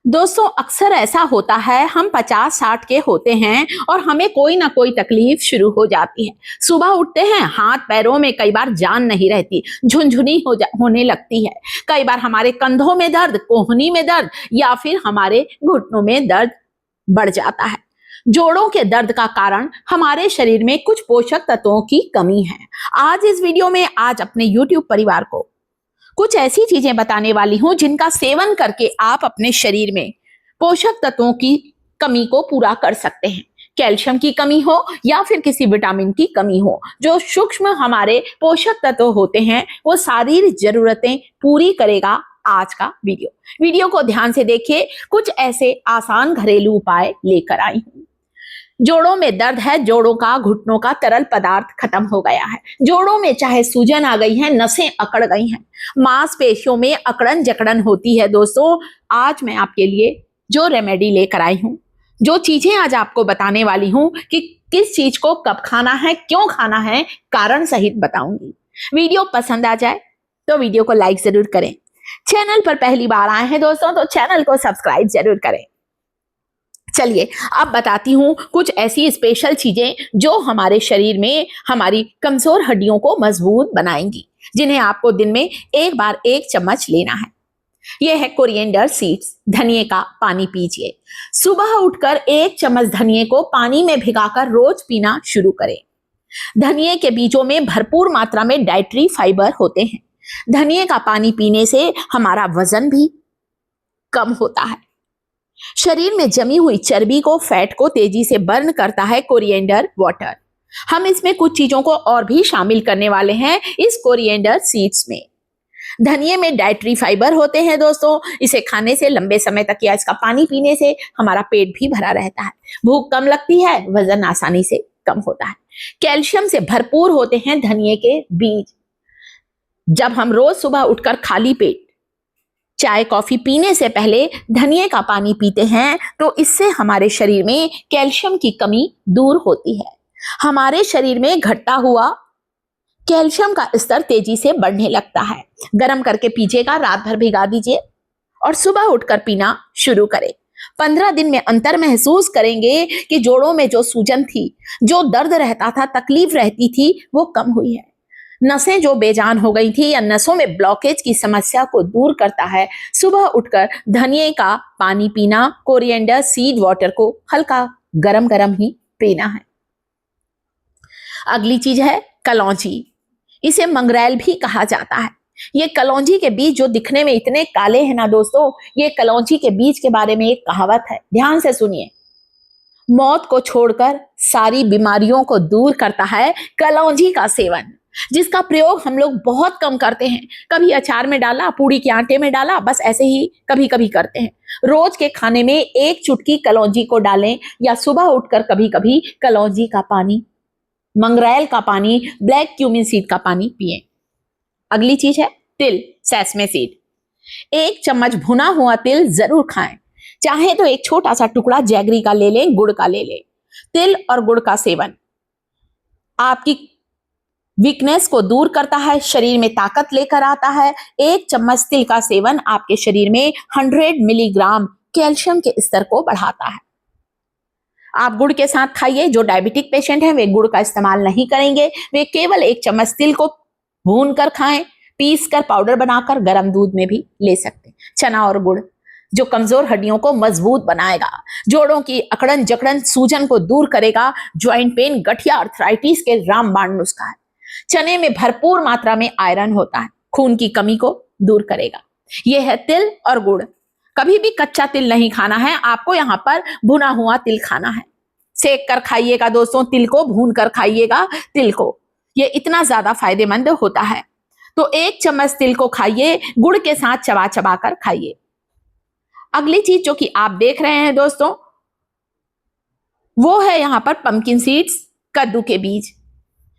दोस्तों अक्सर ऐसा होता है, हम 50-60 के होते हैं और हमें कोई ना कोई तकलीफ शुरू हो जाती है। सुबह उठते हैं, हाथ पैरों में कई बार जान नहीं रहती, झुनझुनी होने लगती है। कई बार हमारे कंधों में दर्द, कोहनी में दर्द या फिर हमारे घुटनों में दर्द बढ़ जाता है। जोड़ों के दर्द का कारण हमारे शरीर में कुछ पोषक तत्वों की कमी है। आज इस वीडियो में अपने YouTube परिवार को कुछ ऐसी चीजें बताने वाली हूं जिनका सेवन करके आप अपने शरीर में पोषक तत्वों की कमी को पूरा कर सकते हैं। कैल्शियम की कमी हो या फिर किसी विटामिन की कमी हो, जो सूक्ष्म हमारे पोषक तत्व होते हैं वो सारी जरूरतें पूरी करेगा आज का वीडियो को ध्यान से देखिए। कुछ ऐसे आसान घरेलू उपाय लेकर आई हूं। जोड़ों में दर्द है, जोड़ों का घुटनों का तरल पदार्थ खत्म हो गया है, जोड़ों में चाहे सूजन आ गई है, नसें अकड़ गई हैं, मांसपेशियों में अकड़न जकड़न होती है। दोस्तों आज मैं आपके लिए जो रेमेडी लेकर आई हूं, जो चीजें आज आपको बताने वाली हूं कि किस चीज को कब खाना है, क्यों खाना है, कारण सहित बताऊंगी। वीडियो पसंद आ जाए तो वीडियो को लाइक जरूर करें। चैनल पर पहली बार आए हैं दोस्तों तो चैनल को सब्सक्राइब जरूर करें। चलिए अब बताती हूं कुछ ऐसी स्पेशल चीजें जो हमारे शरीर में हमारी कमजोर हड्डियों को मजबूत बनाएंगी, जिन्हें आपको दिन में एक बार 1 चम्मच लेना है। यह है कोरिएंडर सीड्स, धनिए का पानी पीजिए। सुबह उठकर 1 चम्मच धनिए को पानी में भिगाकर रोज पीना शुरू करें। धनिए के बीजों में भरपूर मात्रा में डाइटरी फाइबर होते हैं। धनिए का पानी पीने से हमारा वजन भी कम होता है। शरीर में जमी हुई चर्बी को, फैट को तेजी से बर्न करता है कोरिएंडर वाटर। हम इसमें कुछ चीजों को और भी शामिल करने वाले हैं इस कोरिएंडर सीड्स में। धनिए में डाइटरी फाइबर होते हैं दोस्तों, इसे खाने से लंबे समय तक या इसका पानी पीने से हमारा पेट भी भरा रहता है, भूख कम लगती है, वजन आसानी से कम होता है। कैल्शियम से भरपूर होते हैं धनिए के बीज। जब हम रोज सुबह उठकर खाली पेट चाय कॉफी पीने से पहले धनिए का पानी पीते हैं तो इससे हमारे शरीर में कैल्शियम की कमी दूर होती है। हमारे शरीर में घटता हुआ कैल्शियम का स्तर तेजी से बढ़ने लगता है। गर्म करके पीजिएगा, रात भर भिगा दीजिए और सुबह उठकर पीना शुरू करें। 15 दिन में अंतर महसूस करेंगे कि जोड़ों में जो सूजन थी, जो दर्द रहता था, तकलीफ रहती थी, वो कम हुई है। नसें जो बेजान हो गई थी या नसों में ब्लॉकेज की समस्या को दूर करता है। सुबह उठकर धनिए का पानी पीना, कोरिएंडर सीड वाटर को हल्का गरम गरम ही पीना है। अगली चीज है कलौंजी। इसे मंगरेल भी कहा जाता है। ये कलौंजी के बीज जो दिखने में इतने काले हैं ना दोस्तों, ये कलौंजी के बीज के बारे में एक कहावत है, ध्यान से सुनिए। मौत को छोड़कर सारी बीमारियों को दूर करता है कलौंजी का सेवन, जिसका प्रयोग हम लोग बहुत कम करते हैं। कभी अचार में डाला, पूड़ी के आटे में डाला, बस ऐसे ही कभी कभी करते हैं। रोज के खाने में 1 चुटकी कलौंजी को डालें या सुबह उठकर कभी कभी कलौंजी का पानी, मंगरेल का पानी, ब्लैक क्यूमिन सीड का पानी पिएं। अगली चीज है तिल, सेसमे सीड। 1 चम्मच भुना हुआ तिल जरूर खाएं। चाहे तो एक छोटा सा टुकड़ा जैगरी का ले लें, गुड़ का ले लें। तिल और गुड़ का सेवन आपकी वीकनेस को दूर करता है, शरीर में ताकत लेकर आता है। 1 चम्मच तिल का सेवन आपके शरीर में 100 मिलीग्राम कैल्शियम के स्तर को बढ़ाता है। आप गुड़ के साथ खाइए। जो डायबिटिक पेशेंट हैं वे गुड़ का इस्तेमाल नहीं करेंगे, वे केवल 1 चम्मच तिल को भून कर खाएं, पीस कर पाउडर बनाकर गर्म दूध में भी ले सकते हैं। चना और गुड़ जो कमजोर हड्डियों को मजबूत बनाएगा, जोड़ों की अकड़न जकड़न सूजन को दूर करेगा, ज्वाइंट पेन, गठिया, अर्थराइटिस के रामबाण नुस्खा है। चने में भरपूर मात्रा में आयरन होता है, खून की कमी को दूर करेगा। यह है तिल और गुड़। कभी भी कच्चा तिल नहीं खाना है, आपको यहाँ पर भुना हुआ तिल खाना है। सेक कर खाइएगा दोस्तों, तिल को भून कर खाइएगा तिल को, यह इतना ज्यादा फायदेमंद होता है। तो 1 चम्मच तिल को खाइए, गुड़ के साथ चबा चबा कर खाइए। अगली चीज जो कि आप देख रहे हैं दोस्तों, वो है यहाँ पर पंपकिन सीड्स, कद्दू के बीज।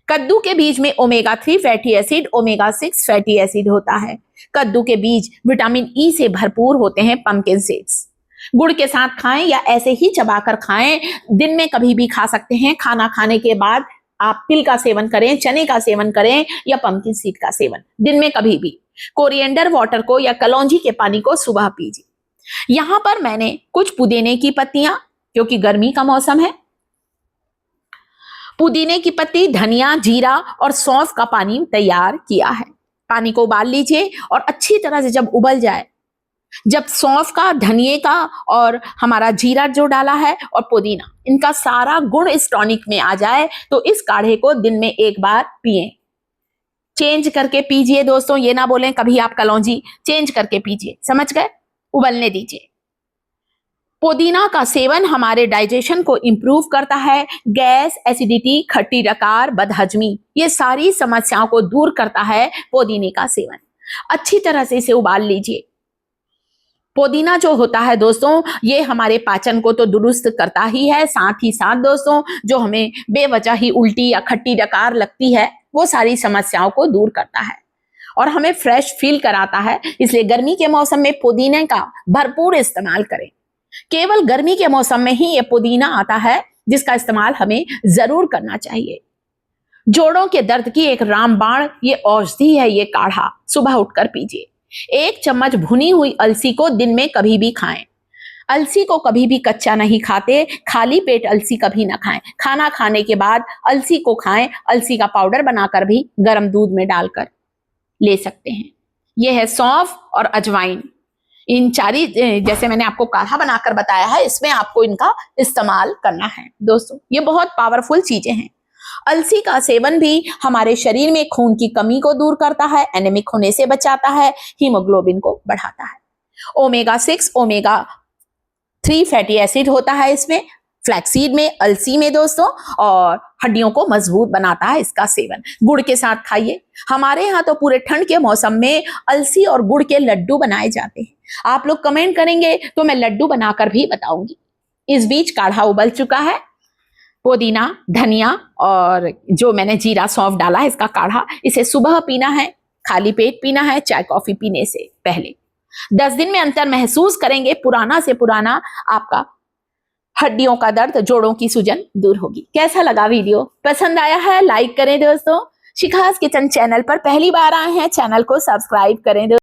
कद्दू के बीज में omega 3 fatty acid, omega 6 fatty acid होता है। कद्दू के बीज विटामिन ई से भरपूर होते हैं। पंपकिन सीड्स गुड़ के साथ खाएं या ऐसे ही चबाकर खाएं। दिन में कभी भी खा सकते हैं। खाना खाने के बाद आप तिल का सेवन करें, चने का सेवन करें या पंपकिन सीड का सेवन, दिन में कभी भी। कोरिएंडर वाटर को या कलौंजी के पानी को सुबह पीजिए। यहां पर मैंने कुछ पुदीने की पत्तियां, क्योंकि गर्मी का मौसम है, पुदीने की पत्ती, धनिया, जीरा और सौंफ का पानी तैयार किया है। पानी को उबाल लीजिए और अच्छी तरह से जब उबल जाए, जब सौंफ का, धनिए का और हमारा जीरा जो डाला है और पुदीना, इनका सारा गुण इस टॉनिक में आ जाए, तो इस काढ़े को दिन में एक बार पिए। चेंज करके पीजिए दोस्तों, ये ना बोलें कभी आप कलौंजी, चेंज करके पीजिए, समझ गए? उबलने दीजिए। पुदीना का सेवन हमारे डाइजेशन को इंप्रूव करता है। गैस, एसिडिटी, खट्टी डकार, बदहजमी, ये सारी समस्याओं को दूर करता है पुदीने का सेवन। अच्छी तरह से इसे उबाल लीजिए। पुदीना जो होता है दोस्तों, ये हमारे पाचन को तो दुरुस्त करता ही है, साथ ही साथ दोस्तों जो हमें बेवजह ही उल्टी या खट्टी डकार लगती है, वो सारी समस्याओं को दूर करता है और हमें फ्रेश फील कराता है। इसलिए गर्मी के मौसम में पुदीने का भरपूर इस्तेमाल करें। केवल गर्मी के मौसम में ही ये पुदीना आता है, जिसका इस्तेमाल हमें जरूर करना चाहिए। जोड़ों के दर्द की एक रामबाण ये औषधि है, ये काढ़ा सुबह उठकर पीजिए। 1 चम्मच भुनी हुई अलसी को दिन में कभी भी खाएं। अलसी को कभी भी कच्चा नहीं खाते, खाली पेट अलसी कभी ना खाएं। खाना खाने के बाद अलसी को खाएं। अलसी का पाउडर बनाकर भी गर्म दूध में डालकर ले सकते हैं। यह है सौंफ और अजवाइन। इन चारी, जैसे मैंने आपको काढ़ा बनाकर बताया है, इसमें आपको इनका इस्तेमाल करना है दोस्तों। ये बहुत पावरफुल चीजें हैं। अलसी का सेवन भी हमारे शरीर में खून की कमी को दूर करता है, एनीमिक होने से बचाता है, हीमोग्लोबिन को बढ़ाता है। ओमेगा 6, ओमेगा 3 फैटी एसिड होता है इसमें, फ्लैक्सीड में, अलसी में दोस्तों, और हड्डियों को मजबूत बनाता है इसका सेवन। गुड़ के साथ खाइए। हमारे यहाँ तो पूरे ठंड के मौसम में अलसी और गुड़ के लड्डू बनाए जाते हैं। आप लोग कमेंट करेंगे तो मैं लड्डू बनाकर भी बताऊंगी। इस बीच काढ़ा उबल चुका है। पुदीना, धनिया और जो मैंने जीरा सौंफ डाला है, इसका काढ़ा, इसे सुबह पीना है, खाली पेट पीना है, चाय कॉफी पीने से पहले। 10 दिन में अंतर महसूस करेंगे। पुराना से पुराना आपका हड्डियों का दर्द, जोड़ों की सूजन दूर होगी। कैसा लगा वीडियो? पसंद आया है? लाइक करें दोस्तों। शिखास किचन चैनल पर पहली बार आए हैं, चैनल को सब्सक्राइब करें दोस्तों।